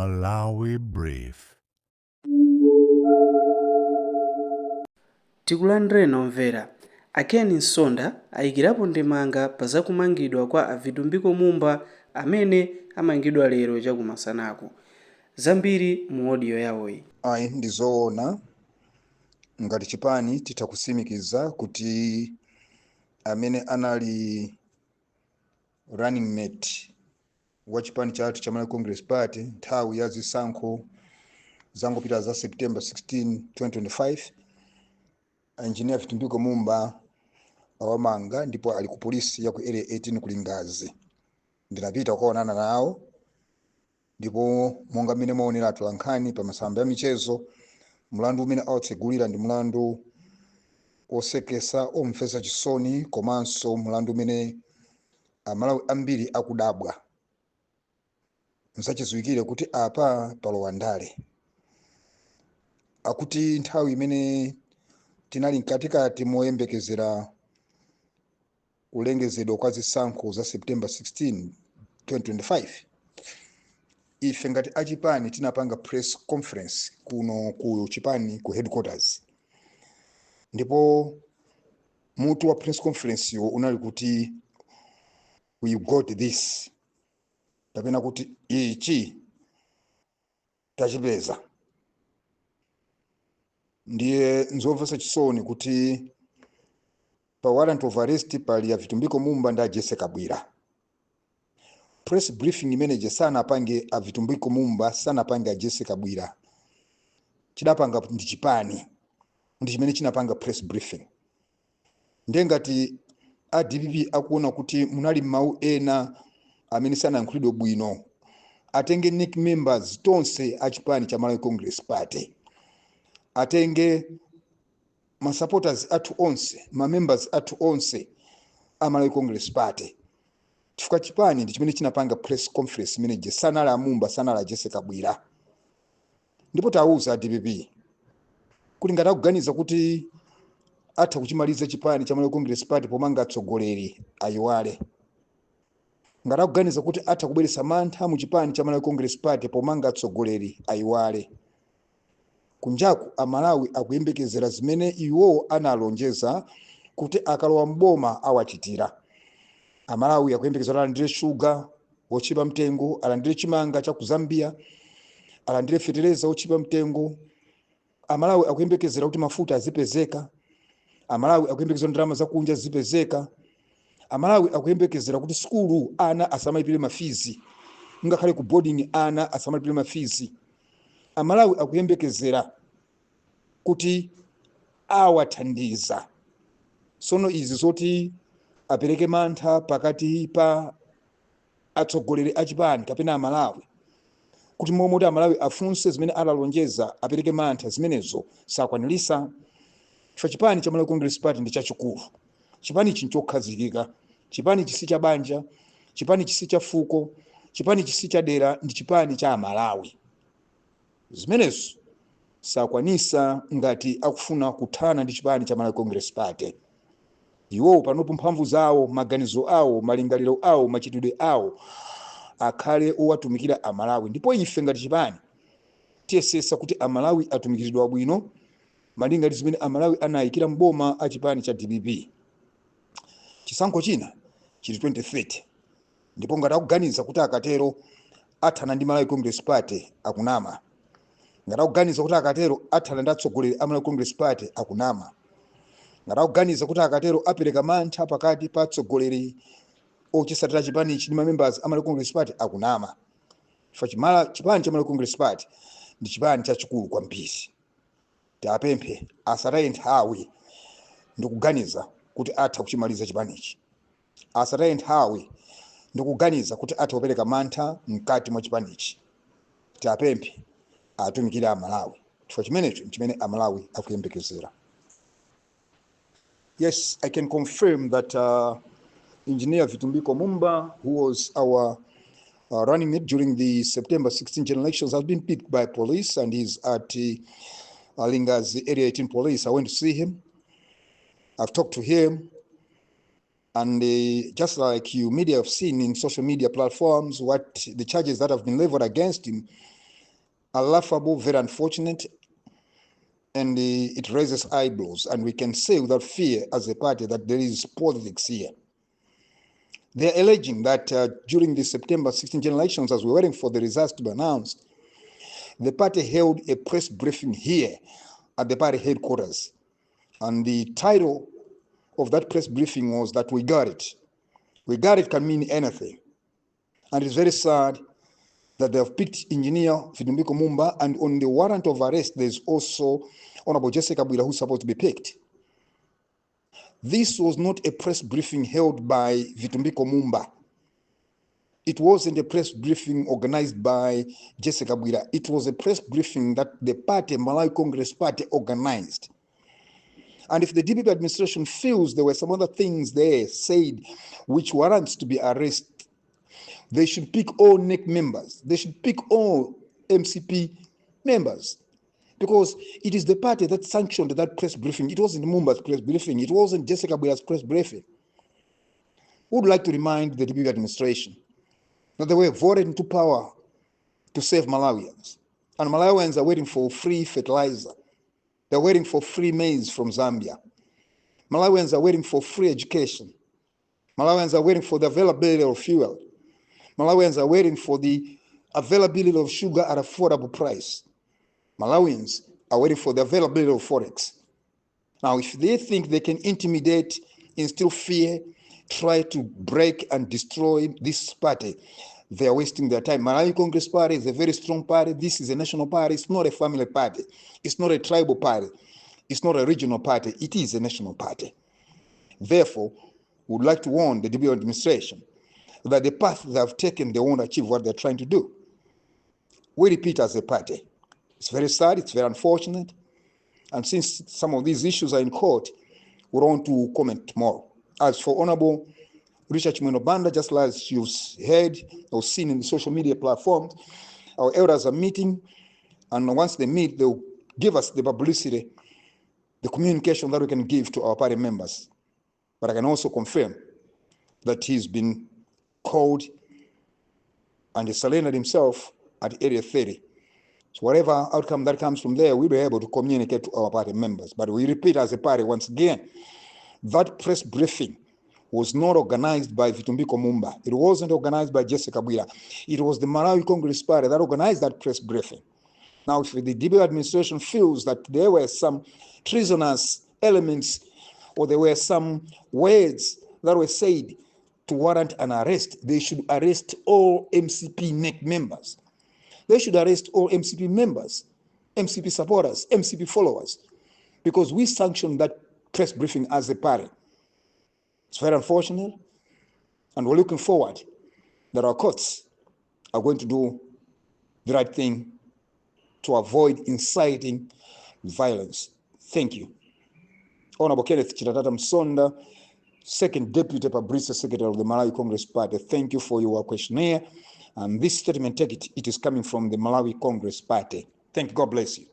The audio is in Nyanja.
Malawi Brief. Tikulandire nomvera. Akeni Msonda ayikirapo ndemanga pa zakumangidwa kwa avitumbiko mumba amene amangidwa lero chakumasanaku. Zambiri mu audio yawoyi. Ayi ndizoona ngati Chipani titakusimikiza kuti amene anali running mate wa Chipani chathu cha Malawi Congress Party nthawi ya zisankho zangopita za September 16, 2025 engineer Vitumbiko Mumba awamanga ndipo ali ku polisi ya ku area 18 kulingazi. Ndinapita kuonana nawo ndipo monga mmene maonera atolankhani pa masamba ya michezo mlandu umene awutsegulira ndi mlandu osekesa omvetsa chisoni komanso mlandu umene Amalawi ambiri akudabwa. Msachidziwikire kuti apa palowa ndale akuti nthawi imene tinali mkatikati moyembekezera kulengezedwa kwa zisankho za September 16, 2025 ife ngati achipani tinapanga press conference kuno ku Chipani ku headquarters, ndipo mutu wa press conference yo unali kuti we got this, tapena kuti ichi tachipeza. Ndiye nzomvetsa chisoni kuti pa warrant of arrest pali ya Vitumbiko Mumba ndi Jesse Kabwira. Press briefing manager sana apange a Vitumbiko Mumba sana apange a Jesse Kabwira. Chidapanga ndi Chipani ndi chimene chinapanga press briefing. Ndengati a DPP akuona kuti munali mau ena amene sana yankhulidwe bwino atenge nick members tonse a Chipani cha Malawi Congress Party, atenge ma supporters athu onse, ma members athu onse a Malawi Congress Party. Chifukwa Chipani ndi chimene chinapanga press conference manager sana la Mumba sana la Jesse Kabwira. Ndipo tauza DPP kuti ngati akuganiza kuti atha kuchimaliza Chipani cha Malawi Congress Party pomanga atsogoleri ayiwale. Ngati akuganiza kuti atha kubweretsa mantha mu Chipani cha Malawi Congress Party pomanga atsogoleri ayiwale. Kunjaku Amalawi akuyembekezera zimene iwo analonjeza kuti akalowa mboma awachitira. Amalawi akuyembekezera alandire sugar wochipa mtengo, alandire chimanga cha ku Zambia, alandire fertilizer wochipa mtengo. Amalawi akuyembekezera kuti mafuta azipezeka. Amalawi akuyembekezera ndalama zakunja zipezeka. Amalawi akuyembekezera kuti skulu ana asamalipire mafizi, ngakhale ku boarding ana asamalipire mafizi. Amalawi akuyembekezera kuti awathandiza. Sono izi zoti apereke mantha pakati pa atsogoleri a Chipani kapena Amalawi kuti momoti Amalawi afunse zimene analonjeza apereke mantha zimenezo sakwanilisa. Chifukwa Chipani cha Malawi Congress Party ndi chachikulu. Chipani chinchokhazikika, Chipani chisi cha banja, Chipani chisi cha fuko, Chipani chisi cha dera, ndi Chipani cha Amalawi. Zimenezo sakwanisa ngati akufuna kuthana ndi Chipani cha Malawi Congress Party. Iwo panopo mphamvu zawo, maganizo awo, malingaliro awo, machitidwe awo akhale owatumikira Amalawi. Ndipo ife ngati Chipani tiyesesa kuti Amalawi atumikiridwa bwino malinga ndi zimene Amalawi anayikira mboma a Chipani cha DPP. Chisankho china chili 2030, ndipo ngati akuganiza kuti akatero athana ndi Malawi Congress Party akunama. Ngati akuganiza kuti akatero athana ndi atsogoleri a Malawi Congress Party akunama. Ngati akuganiza kuti akatero apereka mantha pakati pa atsogoleri ochisatira Chipani ndi members a Malawi Congress Party akunama. Chifukwa Chipani cha Malawi Congress Party ndi Chipani chachikulu kwambiri. Tapemphe asataye nthawi ndikuganiza kuti atha kuchimaliza Chipanichi. Asataye nthawi ndikuganiza kuti atha kupereka mantha mkati mwa Chipanichi. Tapemphe atumikire Amalawi. Chifukwa chimenecho chimene Amalawi akuyembekezera. Yes, I can confirm that Engineer Vitumbiko Mumba, who was our running mate during the September 16 general elections, has been picked by police and is at Linga's area 18 police. I went to see him. I've talked to him, and just like you media have seen in social media platforms, what the charges that have been leveled against him laughable, very unfortunate, and it raises eyebrows. And we can say without fear as a party that there is politics here. They're alleging that during the September 16 elections, as we're waiting for the results to be announced, the party held a press briefing here at the party headquarters. And the title of that press briefing was that we got it. We got it can mean anything. And it's very sad that they have picked Engineer Vidumbiko Mumba, and on the warrant of arrest, there's also Honorable Jessica Bwira, who's supposed to be picked. This was not a press briefing held by Vitumbiko Mumba. It wasn't a press briefing organized by Jessica Bwira. It was a press briefing that the party, Malawi Congress Party, organized. And if the DPP administration feels there were some other things there said which warrants to be arrested, they should pick all NEC members. They should pick all MCP members. Because it is the party that sanctioned that press briefing. It wasn't Mumba's press briefing. It wasn't Jessica Bwira's press briefing. We would like to remind the DPP administration that they were voted into power to save Malawians. And Malawians are waiting for free fertilizer. They're waiting for free maize from Zambia. Malawians are waiting for free education. Malawians are waiting for the availability of fuel. Malawians are waiting for the availability of sugar at affordable price. Malawians are waiting for the availability of forex. Now, if they think they can intimidate, instill fear, try to break and destroy this party, they are wasting their time. Malawi Congress Party is a very strong party. This is a national party. It's not a family party. It's not a tribal party. It's not a regional party. It is a national party. Therefore, we would like to warn the DPP administration that the path they have taken, they won't achieve what they're trying to do. We repeat as a party. It's very sad, it's very unfortunate. And since some of these issues are in court, we want to comment tomorrow. As for Honorable Richard Chimwendo, just as you've heard or seen in the social media platforms, our elders are meeting, and once they meet, they'll give us the publicity, the communication that we can give to our party members. But I can also confirm that he's been called and he surrendered himself at Area 30. So whatever outcome that comes from there, we'll be able to communicate to our party members. But we repeat as a party once again, that press briefing was not organized by Vitumbiko Mumba. It wasn't organized by Jessica Bwira. It was the Malawi Congress Party that organized that press briefing. Now, if the DPP administration feels that there were some treasonous elements or there were some words that were said to warrant an arrest, they should arrest all MCP NEC members. They should arrest all MCP members, MCP supporters, MCP followers, because we sanctioned that press briefing as a party. It's very unfortunate, and we're looking forward that our courts are going to do the right thing to avoid inciting violence. Thank you. Honorable Kenneth Chitatata Msonda, Second Deputy Publicity Secretary of the Malawi Congress Party, thank you for your questionnaire. And this statement, take it, it is coming from the Malawi Congress Party. Thank you. God bless you.